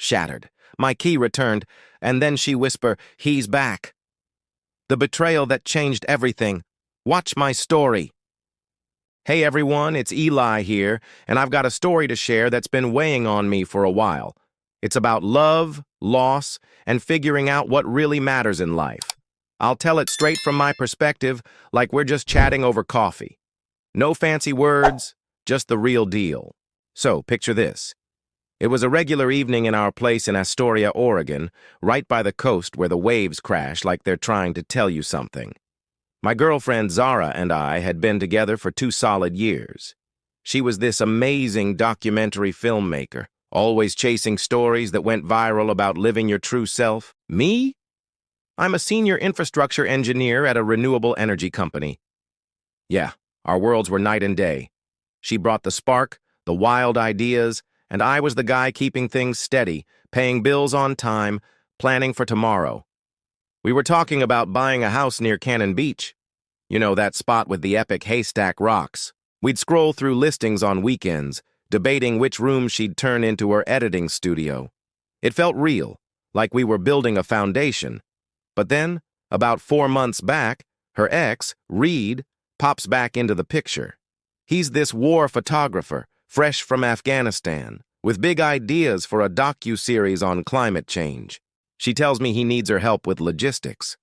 Shattered. My key returned, and then she whisper, "He's back." The betrayal that changed everything. Watch my story. Hey everyone, it's Eli here, and I've got a story to share that's been weighing on me for a while. It's about love, loss, and figuring out what really matters in life. I'll tell it straight from my perspective, like we're just chatting over coffee. No fancy words, just the real deal. So, picture this. It was a regular evening in our place in Astoria, Oregon, right by the coast where the waves crash like they're trying to tell you something. My girlfriend Zara and I had been together for 2 solid years. She was this amazing documentary filmmaker, always chasing stories that went viral about living your true self. Me? I'm a senior infrastructure engineer at a renewable energy company. Yeah, our worlds were night and day. She brought the spark, the wild ideas, and I was the guy keeping things steady, paying bills on time, planning for tomorrow. We were talking about buying a house near Cannon Beach. You know, that spot with the epic haystack rocks. We'd scroll through listings on weekends, debating which room she'd turn into her editing studio. It felt real, like we were building a foundation. But then, about 4 months back, her ex, Reed, pops back into the picture. He's this war photographer, fresh from Afghanistan, with big ideas for a docu-series on climate change. She tells me he needs her help with logistics.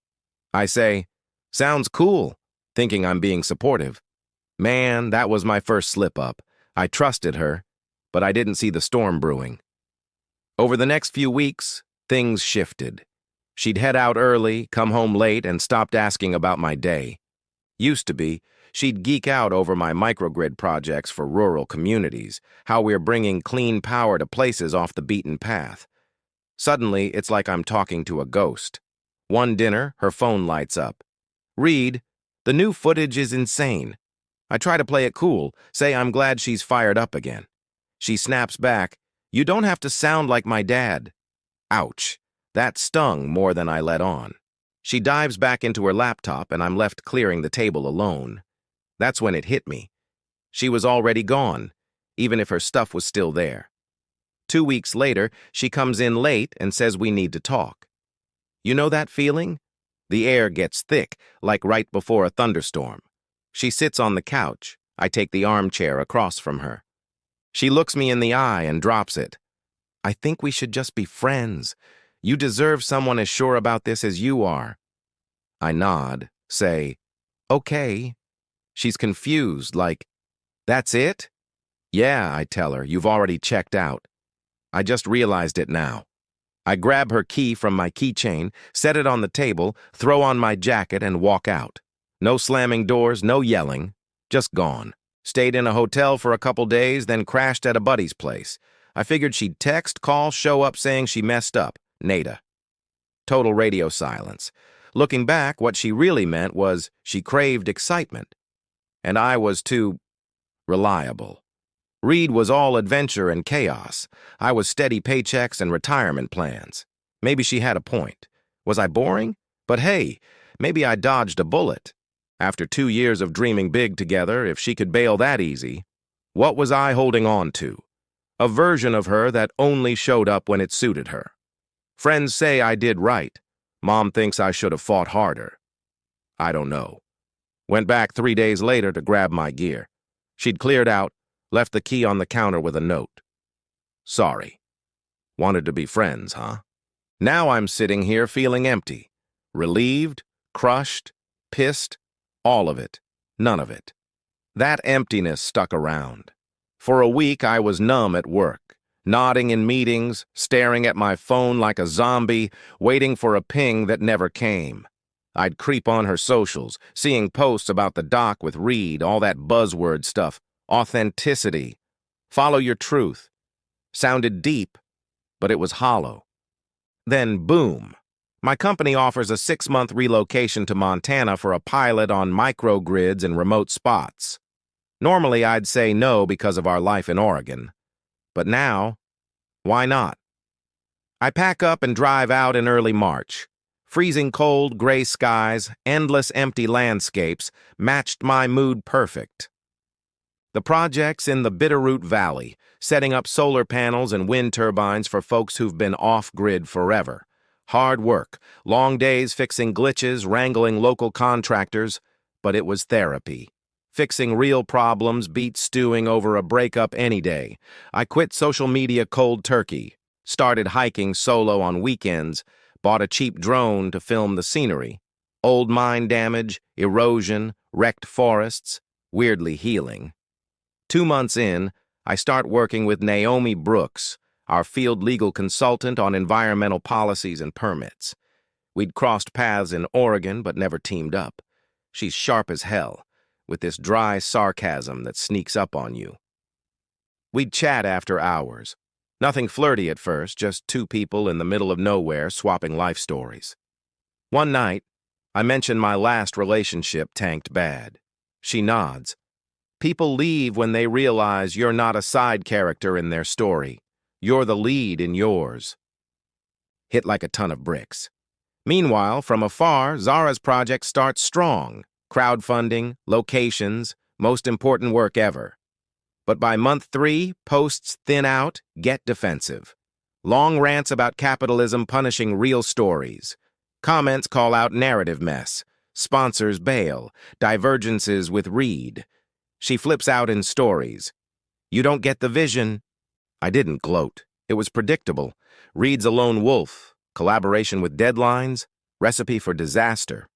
I say, "Sounds cool," thinking I'm being supportive. Man, that was my first slip-up. I trusted her, but I didn't see the storm brewing. Over the next few weeks, things shifted. She'd head out early, come home late, and stopped asking about my day. Used to be, she'd geek out over my microgrid projects for rural communities, how we're bringing clean power to places off the beaten path. Suddenly, it's like I'm talking to a ghost. One dinner, her phone lights up. "Reed, the new footage is insane." I try to play it cool, say I'm glad she's fired up again. She snaps back, "You don't have to sound like my dad." Ouch. That stung more than I let on. She dives back into her laptop and I'm left clearing the table alone. That's when it hit me. She was already gone, even if her stuff was still there. 2 weeks later, she comes in late and says we need to talk. You know that feeling? The air gets thick, like right before a thunderstorm. She sits on the couch. I take the armchair across from her. She looks me in the eye and drops it. "I think we should just be friends. You deserve someone as sure about this as you are." I nod, say, "Okay." She's confused, like, "That's it?" "Yeah," I tell her, "you've already checked out." I just realized it now. I grab her key from my keychain, set it on the table, throw on my jacket, and walk out. No slamming doors, no yelling. Just gone. Stayed in a hotel for a couple days, then crashed at a buddy's place. I figured she'd text, call, show up saying she messed up. Nada. Total radio silence. Looking back, what she really meant was she craved excitement. And I was too reliable. Reed was all adventure and chaos. I was steady paychecks and retirement plans. Maybe she had a point. Was I boring? But hey, maybe I dodged a bullet. After 2 years of dreaming big together, if she could bail that easy, what was I holding on to? A version of her that only showed up when it suited her. Friends say I did right. Mom thinks I should have fought harder. I don't know. Went back 3 days later to grab my gear. She'd cleared out, left the key on the counter with a note. "Sorry. Wanted to be friends, huh?" Now I'm sitting here feeling empty. Relieved, crushed, pissed, all of it, none of it. That emptiness stuck around. For a week I was numb at work, nodding in meetings, staring at my phone like a zombie, waiting for a ping that never came. I'd creep on her socials, seeing posts about the doc with Reed, all that buzzword stuff. Authenticity. Follow your truth. Sounded deep, but it was hollow. Then, boom. My company offers a 6-month relocation to Montana for a pilot on microgrids in remote spots. Normally, I'd say no because of our life in Oregon. But now, why not? I pack up and drive out in early March. Freezing cold, gray skies, endless empty landscapes matched my mood perfect. The project's in the Bitterroot Valley, setting up solar panels and wind turbines for folks who've been off-grid forever. Hard work, long days fixing glitches, wrangling local contractors, but it was therapy. Fixing real problems beat stewing over a breakup any day. I quit social media cold turkey, started hiking solo on weekends, bought a cheap drone to film the scenery. Old mine damage, erosion, wrecked forests, weirdly healing. 2 months in, I start working with Naomi Brooks, our field legal consultant on environmental policies and permits. We'd crossed paths in Oregon but never teamed up. She's sharp as hell, with this dry sarcasm that sneaks up on you. We'd chat after hours. Nothing flirty at first, just two people in the middle of nowhere swapping life stories. One night, I mention my last relationship tanked bad. She nods. People leave when they realize you're not a side character in their story. You're the lead in yours. Hit like a ton of bricks. Meanwhile, from afar, Zara's project starts strong. Crowdfunding, locations, most important work ever. But by month 3, posts thin out, get defensive. Long rants about capitalism punishing real stories. Comments call out narrative mess. Sponsors bail. Divergences with Reed. She flips out in stories. You don't get the vision. I didn't gloat. It was predictable. Reed's a lone wolf. Collaboration with deadlines. Recipe for disaster.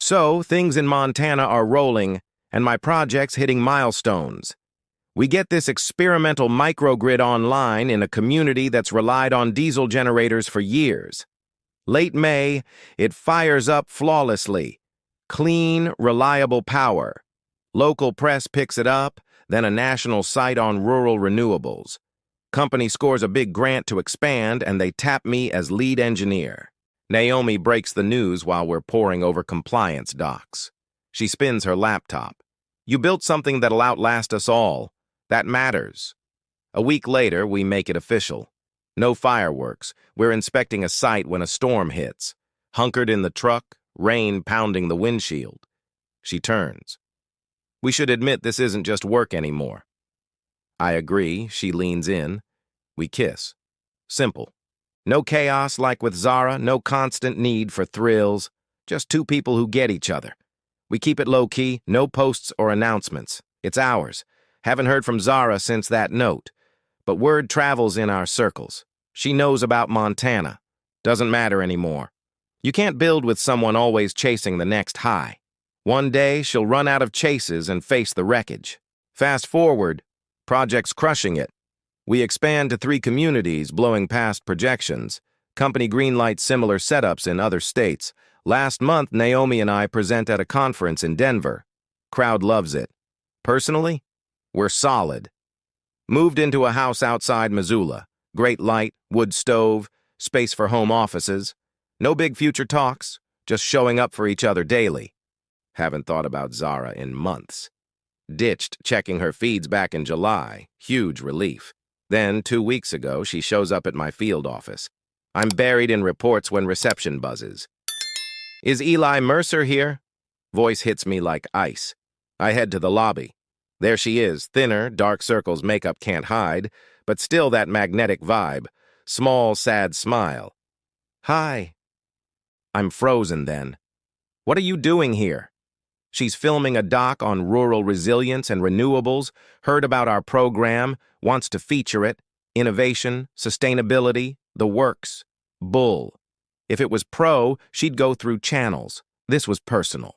So, things in Montana are rolling, and my project's hitting milestones. We get this experimental microgrid online in a community that's relied on diesel generators for years. Late May, it fires up flawlessly. Clean, reliable power. Local press picks it up, then a national site on rural renewables. Company scores a big grant to expand, and they tap me as lead engineer. Naomi breaks the news while we're poring over compliance docs. She spins her laptop. You built something that'll outlast us all. That matters. A week later, we make it official. No fireworks. We're inspecting a site when a storm hits. Hunkered in the truck, rain pounding the windshield. She turns. We should admit this isn't just work anymore. I agree. She leans in. We kiss. Simple. No chaos like with Zara, no constant need for thrills. Just two people who get each other. We keep it low-key, no posts or announcements. It's ours. Haven't heard from Zara since that note. But word travels in our circles. She knows about Montana. Doesn't matter anymore. You can't build with someone always chasing the next high. One day, she'll run out of chases and face the wreckage. Fast forward, project's crushing it. We expand to 3 communities, blowing past projections. Company greenlights similar setups in other states. Last month, Naomi and I present at a conference in Denver. Crowd loves it. Personally, we're solid. Moved into a house outside Missoula. Great light, wood stove, space for home offices. No big future talks, just showing up for each other daily. Haven't thought about Zara in months. Ditched checking her feeds back in July. Huge relief. Then, 2 weeks ago, she shows up at my field office. I'm buried in reports when reception buzzes. Is Eli Mercer here? Voice hits me like ice. I head to the lobby. There she is, thinner, dark circles makeup can't hide, but still that magnetic vibe. Small, sad smile. Hi. I'm frozen then. What are you doing here? She's filming a doc on rural resilience and renewables, heard about our program, wants to feature it, innovation, sustainability, the works. Bull. If it was pro, she'd go through channels. This was personal.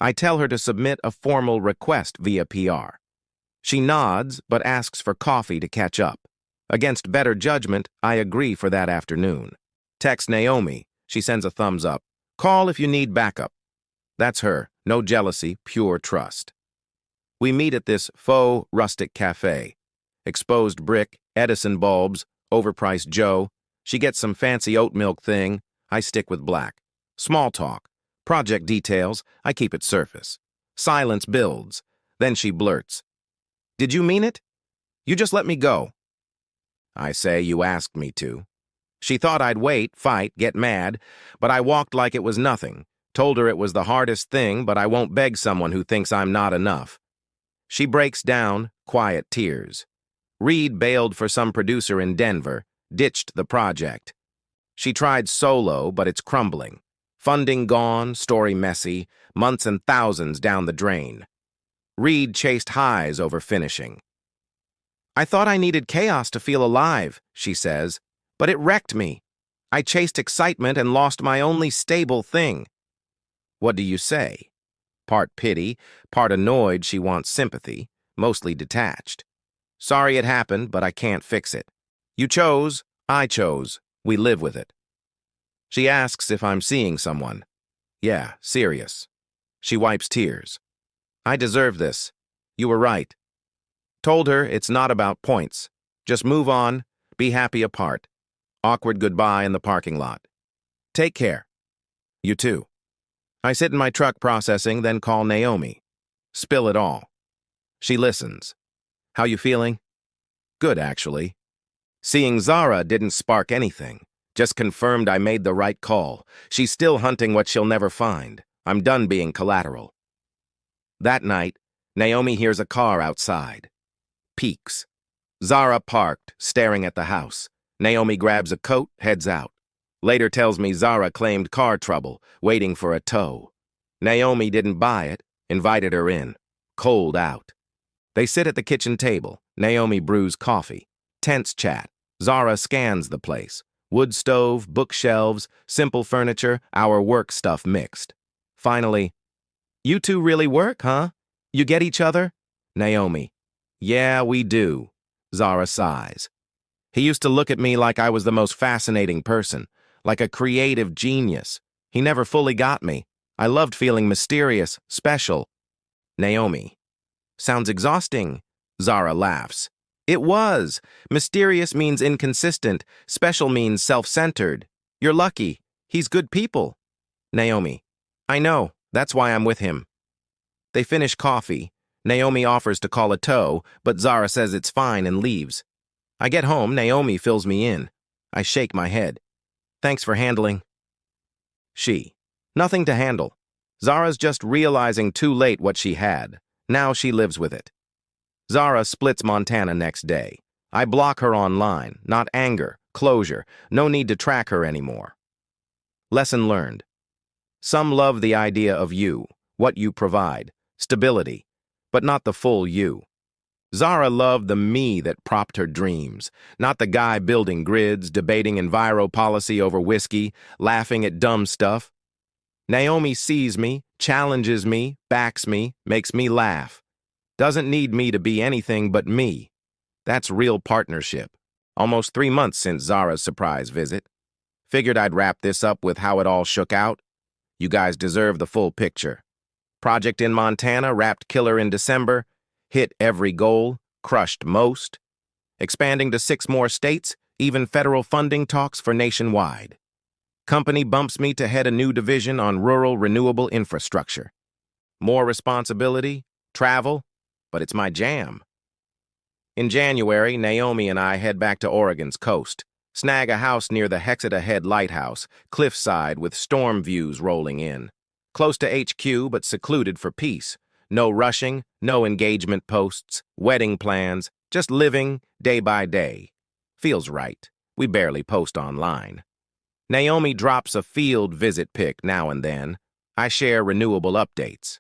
I tell her to submit a formal request via PR. She nods, but asks for coffee to catch up. Against better judgment, I agree for that afternoon. Text Naomi. She sends a thumbs up. Call if you need backup. That's her. No jealousy, pure trust. We meet at this faux rustic cafe. Exposed brick, Edison bulbs, overpriced Joe. She gets some fancy oat milk thing. I stick with black. Small talk. Project details. I keep it surface. Silence builds. Then she blurts. Did you mean it? You just let me go. I say you asked me to. She thought I'd wait, fight, get mad, but I walked like it was nothing. Told her it was the hardest thing, but I won't beg someone who thinks I'm not enough. She breaks down, quiet tears. Reed bailed for some producer in Denver, ditched the project. She tried solo, but it's crumbling. Funding gone, story messy, months and thousands down the drain. Reed chased highs over finishing. I thought I needed chaos to feel alive, she says, but it wrecked me. I chased excitement and lost my only stable thing. What do you say? Part pity, part annoyed she wants sympathy, mostly detached. Sorry it happened, but I can't fix it. You chose, I chose, we live with it. She asks if I'm seeing someone. Yeah, serious. She wipes tears. I deserve this. You were right. Told her it's not about points. Just move on, be happy apart. Awkward goodbye in the parking lot. Take care. You too. I sit in my truck processing, then call Naomi. Spill it all. She listens. How you feeling? Good, actually. Seeing Zara didn't spark anything. Just confirmed I made the right call. She's still hunting what she'll never find. I'm done being collateral. That night, Naomi hears a car outside. Peeks. Zara parked, staring at the house. Naomi grabs a coat, heads out. Later tells me Zara claimed car trouble, waiting for a tow. Naomi didn't buy it, invited her in. Cold out. They sit at the kitchen table. Naomi brews coffee. Tense chat. Zara scans the place. Wood stove, bookshelves, simple furniture, our work stuff mixed. Finally, you two really work, huh? You get each other? Naomi, yeah, we do. Zara sighs. He used to look at me like I was the most fascinating person, like a creative genius. He never fully got me. I loved feeling mysterious, special. Naomi, sounds exhausting. Zara laughs. It was. Mysterious means inconsistent. Special means self-centered. You're lucky. He's good people. Naomi, I know. That's why I'm with him. They finish coffee. Naomi offers to call a tow, but Zara says it's fine and leaves. I get home, Naomi fills me in. I shake my head. Thanks for handling. She, nothing to handle. Zara's just realizing too late what she had. Now she lives with it. Zara splits Montana next day. I block her online, not anger, closure, no need to track her anymore. Lesson learned. Some love the idea of you, what you provide, stability, but not the full you. Zara loved the me that propped her dreams, not the guy building grids, debating enviro policy over whiskey, laughing at dumb stuff. Naomi sees me, challenges me, backs me, makes me laugh. Doesn't need me to be anything but me. That's real partnership. Almost 3 months since Zara's surprise visit. Figured I'd wrap this up with how it all shook out. You guys deserve the full picture. Project in Montana wrapped killer in December. Hit every goal, crushed most. Expanding to 6 more states, even federal funding talks for nationwide. Company bumps me to head a new division on rural renewable infrastructure. More responsibility, travel, but it's my jam. In January, Naomi and I head back to Oregon's coast, snag a house near the Hexeter Head Lighthouse, cliffside with storm views rolling in. Close to HQ, but secluded for peace. No rushing, no engagement posts, wedding plans, just living day by day. Feels right. We barely post online. Naomi drops a field visit pic now and then. I share renewable updates.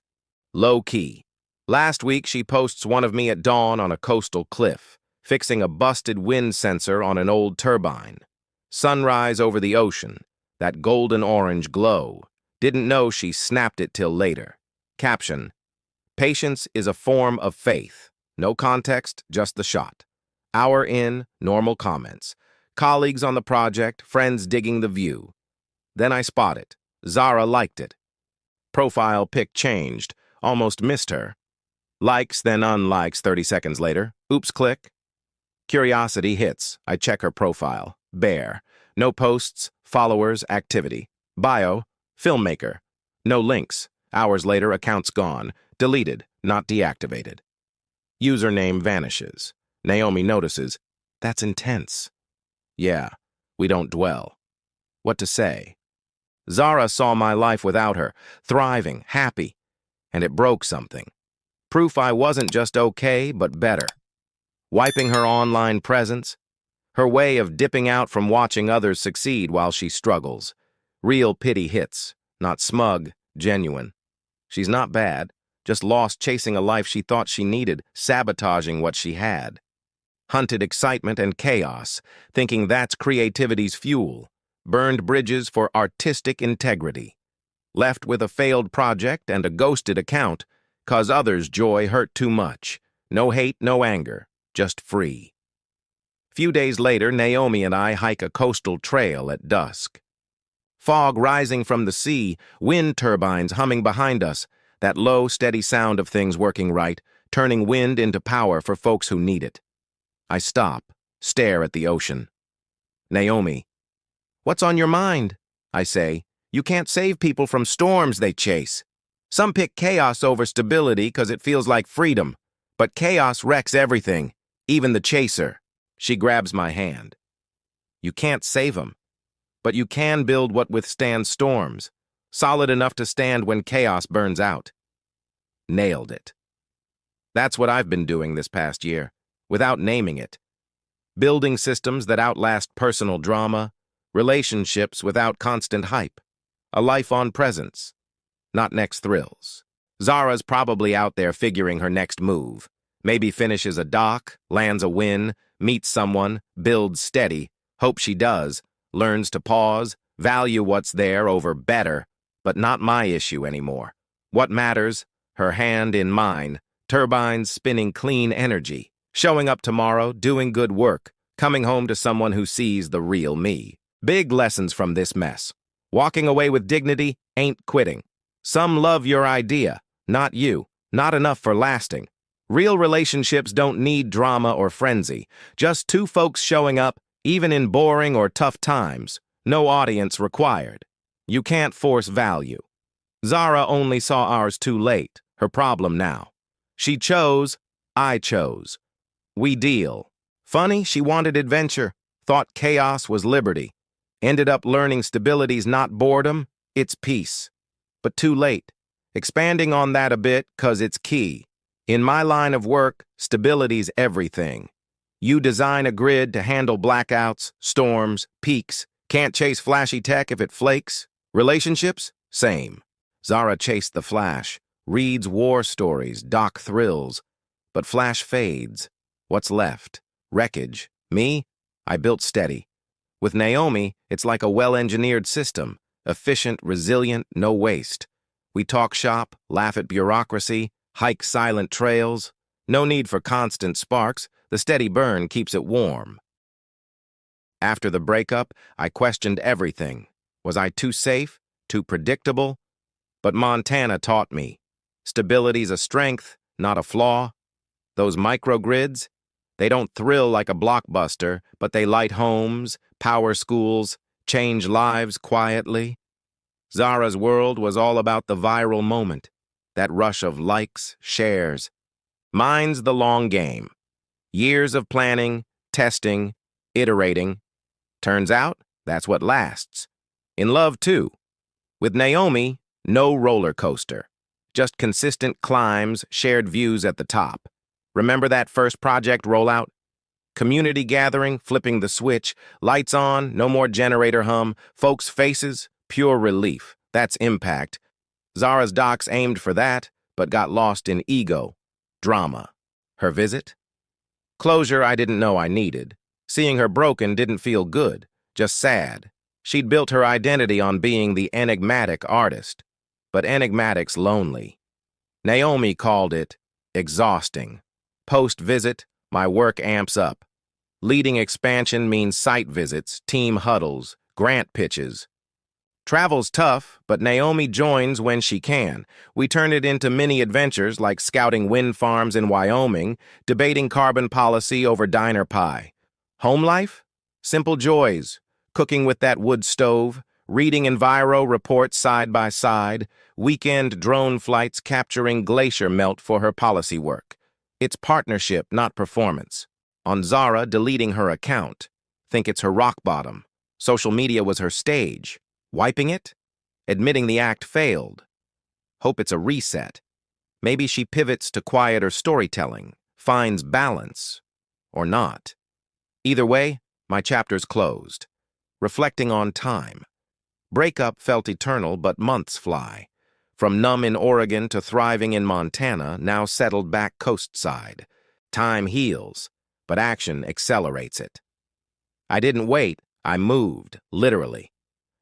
Low-key. Last week, she posts one of me at dawn on a coastal cliff, fixing a busted wind sensor on an old turbine. Sunrise over the ocean, that golden-orange glow. Didn't know she snapped it till later. Caption, patience is a form of faith. No context, just the shot. Hour in, normal comments. Colleagues on the project, friends digging the view. Then I spot it. Zara liked it. Profile pic changed. Almost missed her. Likes, then unlikes 30 seconds later. Oops, click. Curiosity hits. I check her profile. Bare. No posts, followers, activity. Bio, filmmaker. No links. Hours later, account's gone. Deleted, not deactivated. Username vanishes. Naomi notices. That's intense. Yeah, we don't dwell. What to say? Zara saw my life without her, thriving, happy, and it broke something. Proof I wasn't just okay, but better. Wiping her online presence, her way of dipping out from watching others succeed while she struggles. Real pity hits, not smug, genuine. She's not bad, just lost chasing a life she thought she needed, sabotaging what she had. Hunted excitement and chaos, thinking that's creativity's fuel. Burned bridges for artistic integrity. Left with a failed project and a ghosted account, 'cause others' joy hurt too much. No hate, no anger, just free. Few days later, Naomi and I hike a coastal trail at dusk. Fog rising from the sea, wind turbines humming behind us, that low, steady sound of things working right, turning wind into power for folks who need it. I stop, stare at the ocean. Naomi, what's on your mind? I say. You can't save people from storms they chase. Some pick chaos over stability 'cause it feels like freedom, but chaos wrecks everything, even the chaser. She grabs my hand. You can't save them, but you can build what withstands storms, solid enough to stand when chaos burns out. Nailed it. That's what I've been doing this past year, without naming it. Building systems that outlast personal drama, relationships without constant hype, a life on presence, not next thrills. Zara's probably out there figuring her next move. Maybe finishes a doc, lands a win, meets someone, builds steady, hope she does, learns to pause, value what's there over better, but not my issue anymore. What matters? Her hand in mine, turbines spinning clean energy, showing up tomorrow, doing good work, coming home to someone who sees the real me. Big lessons from this mess. Walking away with dignity ain't quitting. Some love your idea, not you, not enough for lasting. Real relationships don't need drama or frenzy, just two folks showing up, even in boring or tough times. No audience required. You can't force value. Zara only saw ours too late, her problem now. She chose, I chose. We deal. Funny, she wanted adventure, thought chaos was liberty. Ended up learning stability's not boredom, it's peace. But too late. Expanding on that a bit, 'cause it's key. In my line of work, stability's everything. You design a grid to handle blackouts, storms, peaks. Can't chase flashy tech if it flakes. Relationships? Same. Zara chased the flash, reads war stories, doc thrills. But flash fades. What's left? Wreckage. Me? I built steady. With Naomi, it's like a well-engineered system. Efficient, resilient, no waste. We talk shop, laugh at bureaucracy, hike silent trails. No need for constant sparks. The steady burn keeps it warm. After the breakup, I questioned everything. Was I too safe? Too predictable? But Montana taught me. Stability's a strength, not a flaw. Those microgrids, they don't thrill like a blockbuster, but they light homes, power schools, change lives quietly. Zara's world was all about the viral moment, that rush of likes, shares. Mine's the long game. Years of planning, testing, iterating. Turns out, that's what lasts. In love, too. With Naomi, no roller coaster. Just consistent climbs, shared views at the top. Remember that first project rollout? Community gathering, flipping the switch, lights on, no more generator hum, folks' faces, pure relief. That's impact. Zara's docs aimed for that, but got lost in ego, drama. Her visit? Closure I didn't know I needed. Seeing her broken didn't feel good, just sad. She'd built her identity on being the enigmatic artist, but enigmatic's lonely. Naomi called it exhausting. Post-visit, my work amps up. Leading expansion means site visits, team huddles, grant pitches. Travel's tough, but Naomi joins when she can. We turn it into mini adventures like scouting wind farms in Wyoming, debating carbon policy over diner pie. Home life? Simple joys. Cooking with that wood stove, reading Enviro reports side by side, weekend drone flights capturing glacier melt for her policy work. It's partnership, not performance. On Zara, deleting her account. Think it's her rock bottom. Social media was her stage. Wiping it? Admitting the act failed. Hope it's a reset. Maybe she pivots to quieter storytelling, finds balance, or not. Either way, my chapter's closed. Reflecting on time. Breakup felt eternal, but months fly. From numb in Oregon to thriving in Montana, now settled back coastside. Time heals, but action accelerates it. I didn't wait, I moved, literally.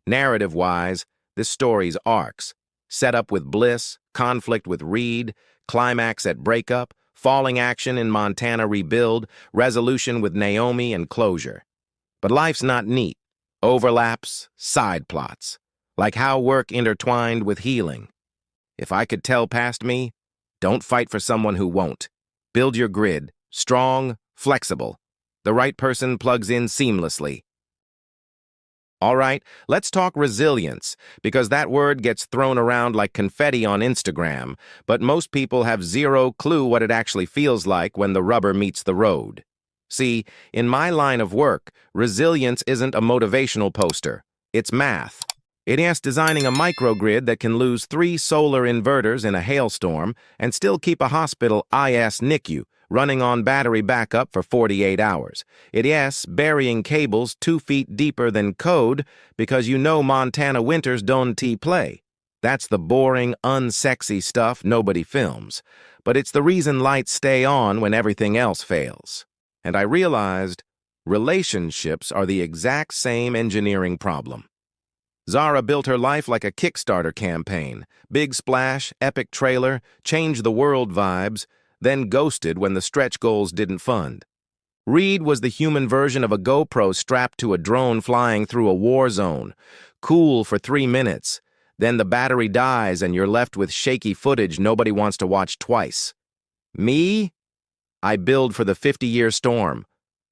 Narrative-wise, this story's arcs. Setup with Bliss, conflict with Reed, climax at breakup, falling action in Montana rebuild, resolution with Naomi, and closure. But life's not neat. Overlaps, side plots. Like how work intertwined with healing. If I could tell past me, don't fight for someone who won't. Build your grid, strong, flexible. The right person plugs in seamlessly. All right, let's talk resilience, because that word gets thrown around like confetti on Instagram, but most people have zero clue what it actually feels like when the rubber meets the road. See, in my line of work, resilience isn't a motivational poster. It's math. It asks designing a microgrid that can lose 3 solar inverters in a hailstorm and still keep a hospital IS NICU running on battery backup for 48 hours. It asks burying cables 2 feet deeper than code because you know Montana winters don't play. That's the boring, unsexy stuff nobody films. But it's the reason lights stay on when everything else fails. And I realized relationships are the exact same engineering problem. Zara built her life like a Kickstarter campaign. Big splash, epic trailer, change the world vibes, then ghosted when the stretch goals didn't fund. Reed was the human version of a GoPro strapped to a drone flying through a war zone. Cool for 3 minutes. Then the battery dies and you're left with shaky footage nobody wants to watch twice. Me? I build for the 50-year storm.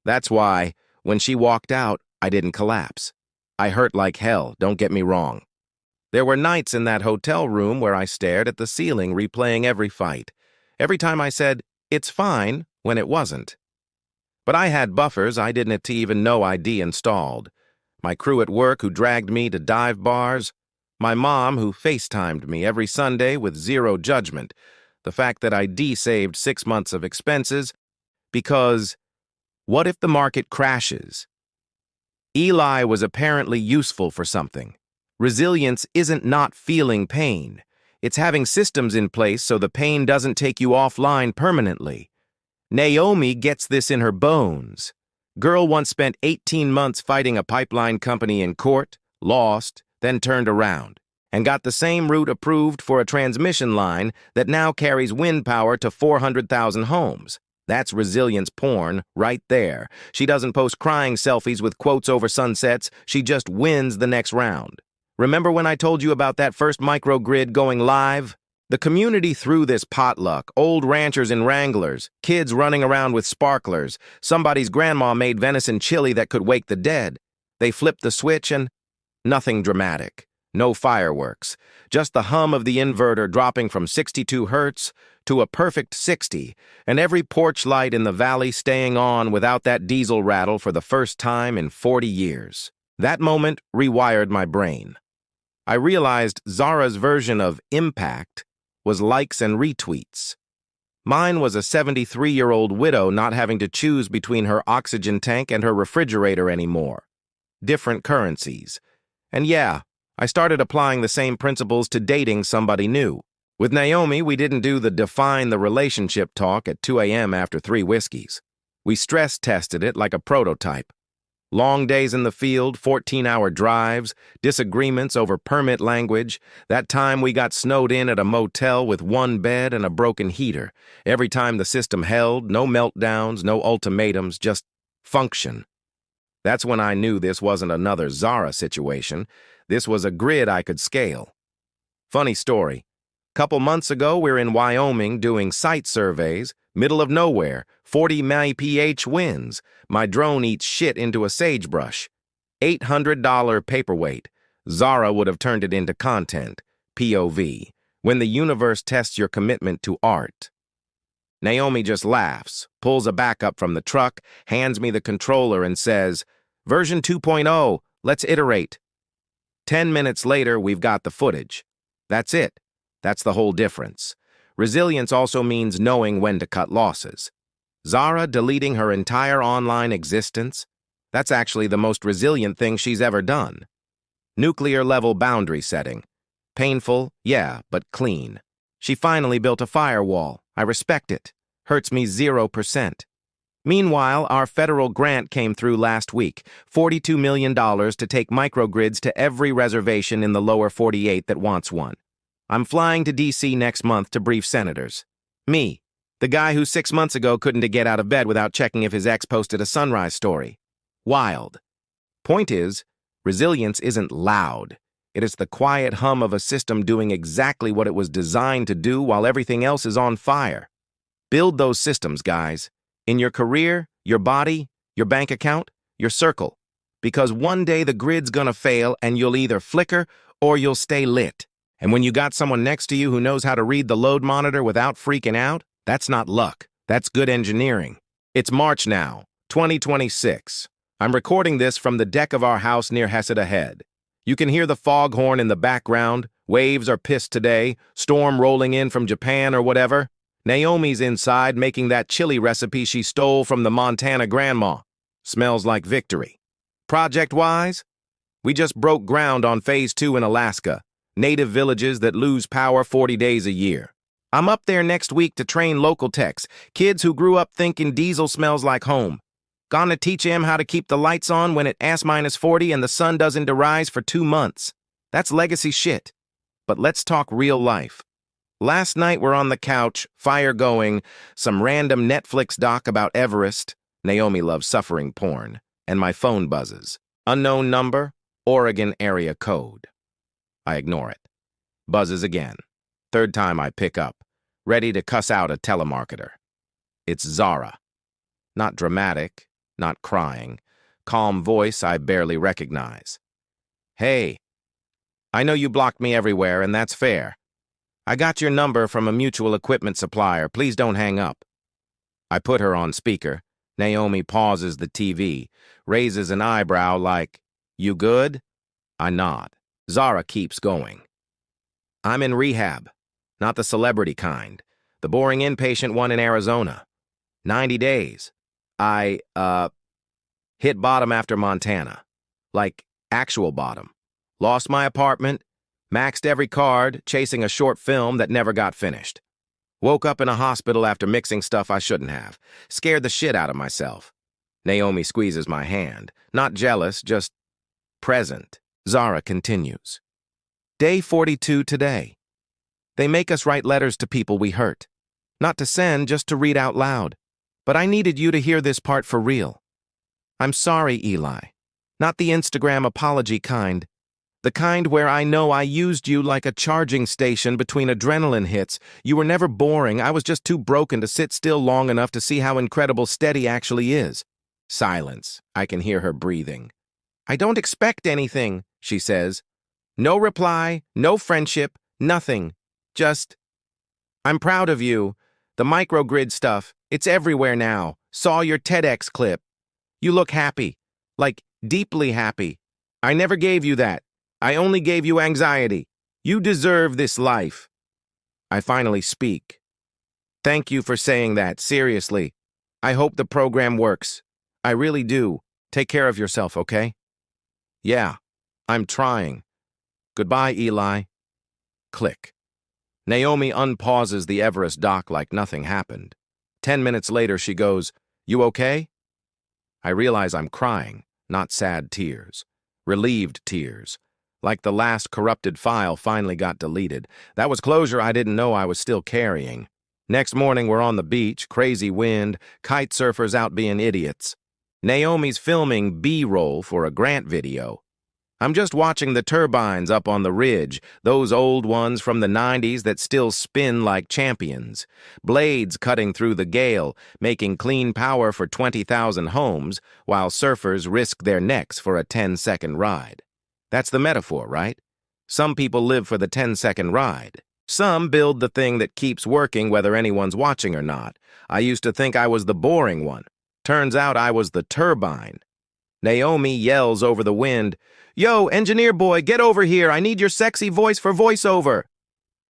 That's why, when she walked out, I didn't collapse. I hurt like hell, don't get me wrong. There were nights in that hotel room where I stared at the ceiling replaying every fight. Every time I said, it's fine, when it wasn't. But I had buffers I didn't even know I'd installed. My crew at work who dragged me to dive bars. My mom who FaceTimed me every Sunday with zero judgment. The fact that I saved 6 months of expenses. Because, what if the market crashes? Eli was apparently useful for something. Resilience isn't not feeling pain. It's having systems in place so the pain doesn't take you offline permanently. Naomi gets this in her bones. Girl once spent 18 months fighting a pipeline company in court, lost, then turned around, and got the same route approved for a transmission line that now carries wind power to 400,000 homes. That's resilience porn right there. She doesn't post crying selfies with quotes over sunsets. She just wins the next round. Remember when I told you about that first microgrid going live? The community threw this potluck, old ranchers and wranglers, kids running around with sparklers. Somebody's grandma made venison chili that could wake the dead. They flipped the switch and nothing dramatic. No fireworks. Just the hum of the inverter dropping from 62 hertz to a perfect 60, and every porch light in the valley staying on without that diesel rattle for the first time in 40 years. That moment rewired my brain. I realized Zara's version of impact was likes and retweets. Mine was a 73-year-old widow not having to choose between her oxygen tank and her refrigerator anymore. Different currencies. And yeah, I started applying the same principles to dating somebody new. With Naomi, we didn't do the define the relationship talk at 2 a.m. after 3 whiskeys. We stress-tested it like a prototype. Long days in the field, 14-hour drives, disagreements over permit language, that time we got snowed in at a motel with 1 bed and a broken heater. Every time the system held, no meltdowns, no ultimatums, just function. That's when I knew this wasn't another Zara situation. This was a grid I could scale. Funny story. Couple months ago, we're in Wyoming doing site surveys, middle of nowhere, 40 mph winds. My drone eats shit into a sagebrush. $800 paperweight. Zara would have turned it into content. POV. When the universe tests your commitment to art. Naomi just laughs, pulls a backup from the truck, hands me the controller and says, version 2.0, let's iterate. 10 minutes later, we've got the footage. That's it. That's the whole difference. Resilience also means knowing when to cut losses. Zara deleting her entire online existence? That's actually the most resilient thing she's ever done. Nuclear-level boundary setting. Painful, yeah, but clean. She finally built a firewall. I respect it. Hurts me 0%. Meanwhile, our federal grant came through last week, $42 million to take microgrids to every reservation in the lower 48 that wants one. I'm flying to D.C. next month to brief senators. Me, the guy who 6 months ago couldn't get out of bed without checking if his ex posted a sunrise story. Wild. Point is, resilience isn't loud. It is the quiet hum of a system doing exactly what it was designed to do while everything else is on fire. Build those systems, guys. In your career, your body, your bank account, your circle. Because one day the grid's gonna fail and you'll either flicker or you'll stay lit. And when you got someone next to you who knows how to read the load monitor without freaking out, that's not luck. That's good engineering. It's March now, 2026. I'm recording this from the deck of our house near Heseda Head. You can hear the foghorn in the background. Waves are pissed today, storm rolling in from Japan or whatever. Naomi's inside making that chili recipe she stole from the Montana grandma. Smells like victory. Project-wise, we just broke ground on Phase 2 in Alaska, native villages that lose power 40 days a year. I'm up there next week to train local techs, kids who grew up thinking diesel smells like home. Gonna teach them how to keep the lights on when it's -40 and the sun doesn't rise for 2 months. That's legacy shit. But let's talk real life. Last night we're on the couch, fire going, some random Netflix doc about Everest. Naomi loves suffering porn. And my phone buzzes. Unknown number, Oregon area code. I ignore it. Buzzes again. Third time I pick up, ready to cuss out a telemarketer. It's Zara. Not dramatic, not crying. Calm voice I barely recognize. Hey, I know you blocked me everywhere, and that's fair. I got your number from a mutual equipment supplier. Please don't hang up. I put her on speaker. Naomi pauses the TV, raises an eyebrow like, "You good?" I nod. Zara keeps going. I'm in rehab. Not the celebrity kind. The boring inpatient one in Arizona. 90 days. I, hit bottom after Montana. Like, actual bottom. Lost my apartment, maxed every card, chasing a short film that never got finished. Woke up in a hospital after mixing stuff I shouldn't have. Scared the shit out of myself. Naomi squeezes my hand. Not jealous, just present. Zara continues. Day 42 today. They make us write letters to people we hurt. Not to send, just to read out loud. But I needed you to hear this part for real. I'm sorry, Eli. Not the Instagram apology kind. The kind where I know I used you like a charging station between adrenaline hits. You were never boring. I was just too broken to sit still long enough to see how incredible steady actually is. Silence. I can hear her breathing. I don't expect anything, she says. No reply, no friendship, nothing. Just, I'm proud of you. The microgrid stuff, it's everywhere now. Saw your TEDx clip. You look happy. Like, deeply happy. I never gave you that. I only gave you anxiety. You deserve this life. I finally speak. Thank you for saying that, seriously. I hope the program works. I really do. Take care of yourself, okay? Yeah, I'm trying. Goodbye, Eli. Click. Naomi unpauses the Everest dock like nothing happened. 10 minutes later, she goes, You okay? I realize I'm crying, not sad tears. Relieved tears. Like the last corrupted file finally got deleted. That was closure I didn't know I was still carrying. Next morning, we're on the beach, crazy wind, kite surfers out being idiots. Naomi's filming B-roll for a grant video. I'm just watching the turbines up on the ridge, those old ones from the 90s that still spin like champions. Blades cutting through the gale, making clean power for 20,000 homes, while surfers risk their necks for a 10-second ride. That's the metaphor, right? Some people live for the 10-second ride. Some build the thing that keeps working whether anyone's watching or not. I used to think I was the boring one. Turns out I was the turbine. Naomi yells over the wind, Yo, engineer boy, get over here. I need your sexy voice for voiceover.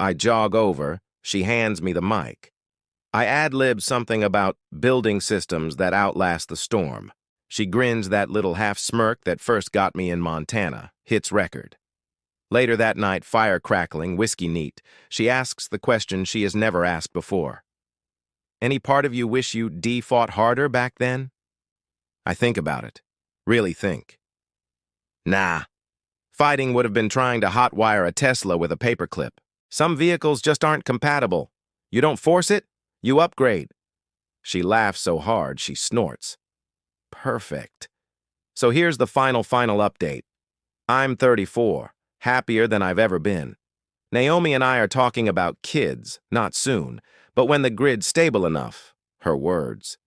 I jog over, She hands me the mic. I ad-lib something about building systems that outlast the storm. She grins that little half-smirk that first got me in Montana, hits record. Later that night, fire crackling, whiskey neat, she asks the question she has never asked before. Any part of you wish you fought harder back then? I think about it. Really think. Nah. Fighting would have been trying to hotwire a Tesla with a paperclip. Some vehicles just aren't compatible. You don't force it, you upgrade. She laughs so hard she snorts. Perfect. So here's the final update. I'm 34, happier than I've ever been. Naomi and I are talking about kids, not soon, but when the grid's stable enough, her words.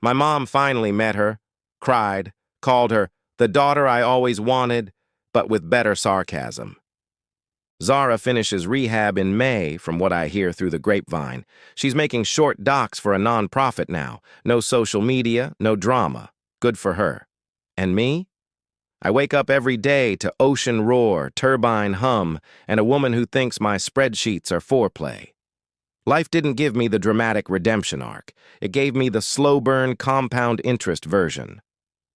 My mom finally met her, cried, called her the daughter I always wanted, but with better sarcasm. Zara finishes rehab in May, from what I hear through the grapevine. She's making short docs for a nonprofit now. No social media, no drama. Good for her. And me? I wake up every day to ocean roar, turbine hum, and a woman who thinks my spreadsheets are foreplay. Life didn't give me the dramatic redemption arc. It gave me the slow-burn compound interest version.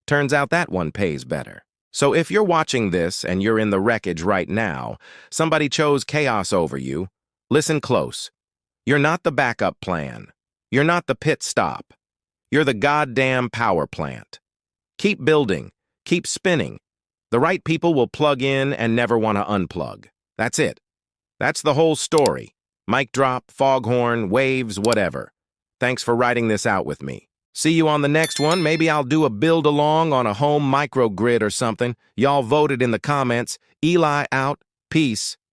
Turns out that one pays better. So if you're watching this and you're in the wreckage right now, somebody chose chaos over you, listen close. You're not the backup plan. You're not the pit stop. You're the goddamn power plant. Keep building. Keep spinning. The right people will plug in and never want to unplug. That's it. That's the whole story. Mic drop, foghorn, waves, whatever. Thanks for writing this out with me. See you on the next one. Maybe I'll do a build-along on a home microgrid or something. Y'all voted in the comments. Eli out. Peace.